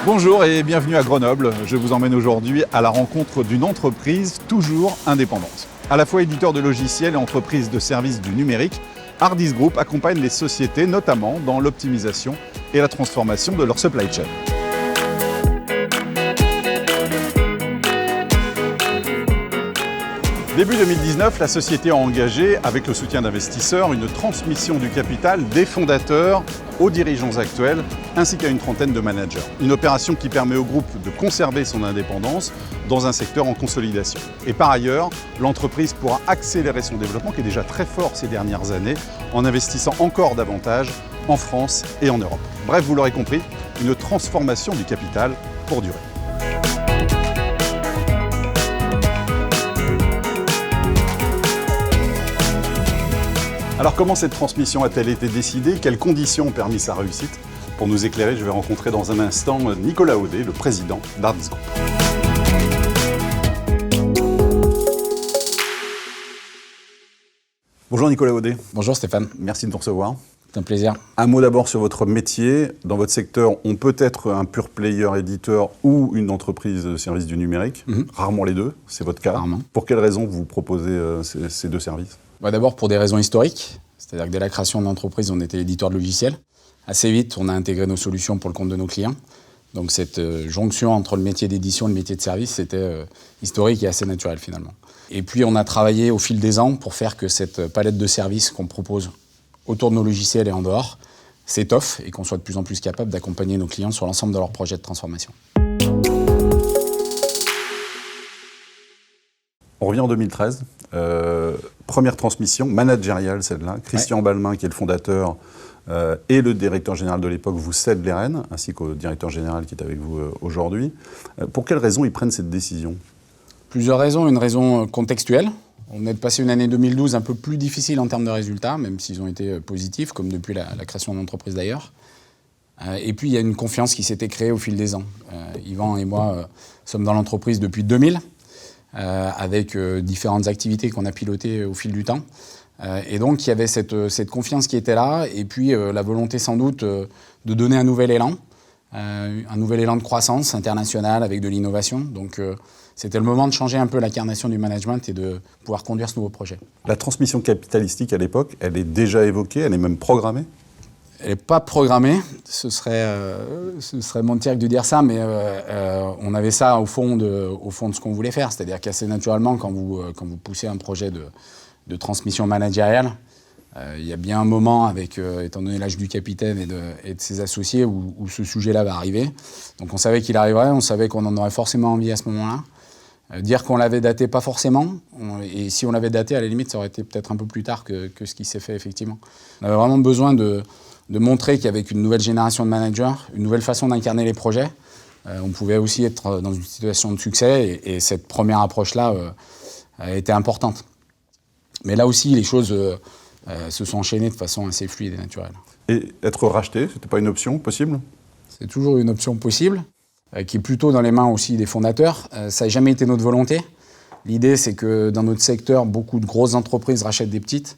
Bonjour et bienvenue à Grenoble. Je vous emmène aujourd'hui à la rencontre d'une entreprise toujours indépendante. À la fois éditeur de logiciels et entreprise de services du numérique, Hardis Group accompagne les sociétés notamment dans l'optimisation et la transformation de leur supply chain. Début 2019, la société a engagé, avec le soutien d'investisseurs, une transmission du capital des fondateurs aux dirigeants actuels, ainsi qu'à une trentaine de managers. Une opération qui permet au groupe de conserver son indépendance dans un secteur en consolidation. Et par ailleurs, l'entreprise pourra accélérer son développement, qui est déjà très fort ces dernières années, en investissant encore davantage en France et en Europe. Bref, vous l'aurez compris, une transformation du capital pour durer. Alors comment cette transmission a-t-elle été décidée? Quelles conditions ont permis sa réussite? Pour nous éclairer, je vais rencontrer dans un instant Nicolas Audet, le président d'Hardis Group. Bonjour Nicolas Audet. Bonjour Stéphane. Merci de nous recevoir. C'est un plaisir. Un mot d'abord sur votre métier. Dans votre secteur, on peut être un pure player éditeur ou une entreprise de services du numérique. Rarement les deux, c'est votre cas. Rarement. Pour quelles raisons vous proposez ces deux services? D'abord pour des raisons historiques, c'est-à-dire que dès la création de l'entreprise, on était éditeur de logiciels. Assez vite, on a intégré nos solutions pour le compte de nos clients. Donc cette jonction entre le métier d'édition et le métier de service, c'était historique et assez naturel finalement. Et puis on a travaillé au fil des ans pour faire que cette palette de services qu'on propose autour de nos logiciels et en dehors s'étoffe et qu'on soit de plus en plus capable d'accompagner nos clients sur l'ensemble de leurs projets de transformation. On revient en 2013, première transmission managériale celle-là. Christian Balmain, qui est le fondateur et le directeur général de l'époque, vous cède les rênes, ainsi qu'au directeur général qui est avec vous aujourd'hui. Pour quelles raisons ils prennent cette décision? Plusieurs raisons. Une raison contextuelle. On est passé une année 2012 un peu plus difficile en termes de résultats, même s'ils ont été positifs, comme depuis la création de l'entreprise d'ailleurs. Et puis il y a une confiance qui s'était créée au fil des ans. Yvan et moi sommes dans l'entreprise depuis 2000. Avec différentes activités qu'on a pilotées au fil du temps. Et donc, il y avait cette confiance qui était là, et puis la volonté sans doute de donner un nouvel élan de croissance internationale avec de l'innovation. Donc, c'était le moment de changer un peu l'incarnation du management et de pouvoir conduire ce nouveau projet. La transmission capitalistique à l'époque, elle est déjà évoquée, elle est même programmée? Elle n'est pas programmée, ce serait mentir que de dire ça, mais on avait ça au fond de ce qu'on voulait faire. C'est-à-dire qu'assez naturellement, quand vous poussez un projet de transmission managériale, il y a bien un moment, étant donné l'âge du capitaine et de ses associés, où ce sujet-là va arriver. Donc on savait qu'il arriverait, on savait qu'on en aurait forcément envie à ce moment-là. Dire qu'on l'avait daté, pas forcément. Et si on l'avait daté, à la limite, ça aurait été peut-être un peu plus tard que ce qui s'est fait effectivement. On avait vraiment besoin de montrer qu'avec une nouvelle génération de managers, une nouvelle façon d'incarner les projets, on pouvait aussi être dans une situation de succès et cette première approche-là était importante. Mais là aussi, les choses se sont enchaînées de façon assez fluide et naturelle. Et être racheté, c'était pas une option possible? C'est toujours une option possible, qui est plutôt dans les mains aussi des fondateurs. Ça n'a jamais été notre volonté. L'idée, c'est que dans notre secteur, beaucoup de grosses entreprises rachètent des petites.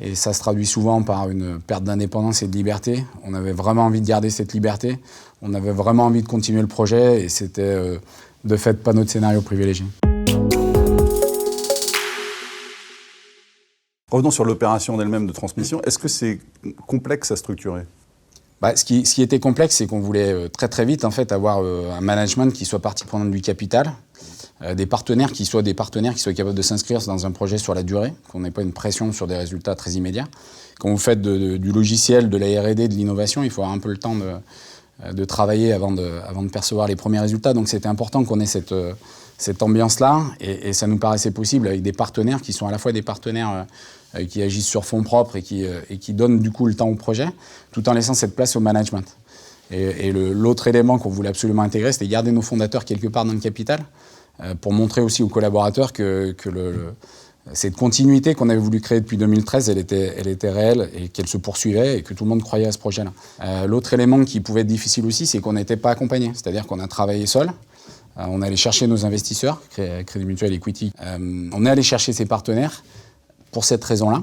Et ça se traduit souvent par une perte d'indépendance et de liberté. On avait vraiment envie de garder cette liberté. On avait vraiment envie de continuer le projet. Et c'était de fait pas notre scénario privilégié. Revenons sur l'opération en elle-même de transmission. Est-ce que c'est complexe à structurer? Ce qui était complexe, c'est qu'on voulait très très vite en fait, avoir un management qui soit partie prenante du capital. Des partenaires qui soient capables de s'inscrire dans un projet sur la durée, qu'on n'ait pas une pression sur des résultats très immédiats. Quand vous faites du logiciel, de la R&D, de l'innovation, il faut avoir un peu le temps de travailler avant de percevoir les premiers résultats. Donc c'était important qu'on ait cette ambiance-là, et ça nous paraissait possible avec des partenaires qui sont à la fois des partenaires qui agissent sur fonds propres et qui donnent du coup le temps au projet, tout en laissant cette place au management. Et l'autre élément qu'on voulait absolument intégrer, c'était garder nos fondateurs quelque part dans le capital, pour montrer aussi aux collaborateurs que cette continuité qu'on avait voulu créer depuis 2013, elle était réelle et qu'elle se poursuivait et que tout le monde croyait à ce projet-là. L'autre élément qui pouvait être difficile aussi, c'est qu'on n'était pas accompagné. C'est-à-dire qu'on a travaillé seul. On est allé chercher nos investisseurs, Crédit Mutuel, Equity. On est allé chercher ses partenaires pour cette raison-là.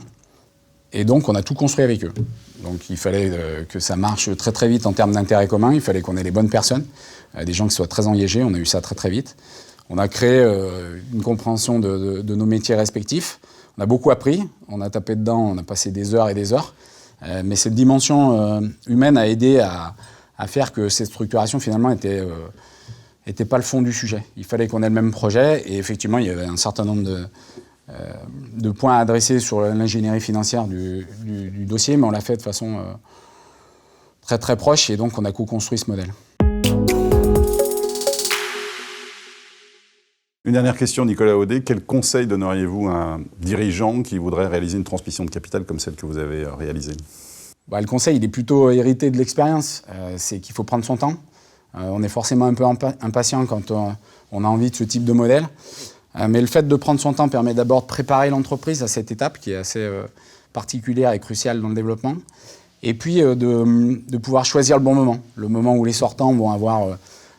Et donc, on a tout construit avec eux. Donc, il fallait que ça marche très très vite en termes d'intérêt commun. Il fallait qu'on ait les bonnes personnes, des gens qui soient très engagés. On a eu ça très très vite. On a créé une compréhension de nos métiers respectifs. On a beaucoup appris. On a tapé dedans. On a passé des heures et des heures. Mais cette dimension humaine a aidé à faire que cette structuration, finalement, était pas le fond du sujet. Il fallait qu'on ait le même projet. Et effectivement, il y avait un certain nombre de points à adresser sur l'ingénierie financière du dossier, mais on l'a fait de façon très très proche et donc on a co-construit ce modèle. Une dernière question, Nicolas Audet. Quel conseil donneriez-vous à un dirigeant qui voudrait réaliser une transmission de capital comme celle que vous avez réalisée ? Le conseil, il est plutôt hérité de l'expérience. C'est qu'il faut prendre son temps. On est forcément un peu impatient quand on a envie de ce type de modèle. Mais le fait de prendre son temps permet d'abord de préparer l'entreprise à cette étape qui est assez particulière et cruciale dans le développement. Et puis de pouvoir choisir le moment où les sortants vont avoir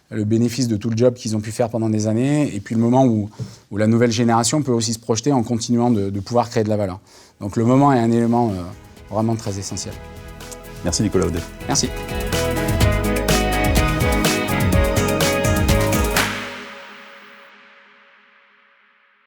le bénéfice de tout le job qu'ils ont pu faire pendant des années, et puis le moment où la nouvelle génération peut aussi se projeter en continuant de pouvoir créer de la valeur. Donc le moment est un élément vraiment très essentiel. Merci Nicolas Audet. Merci.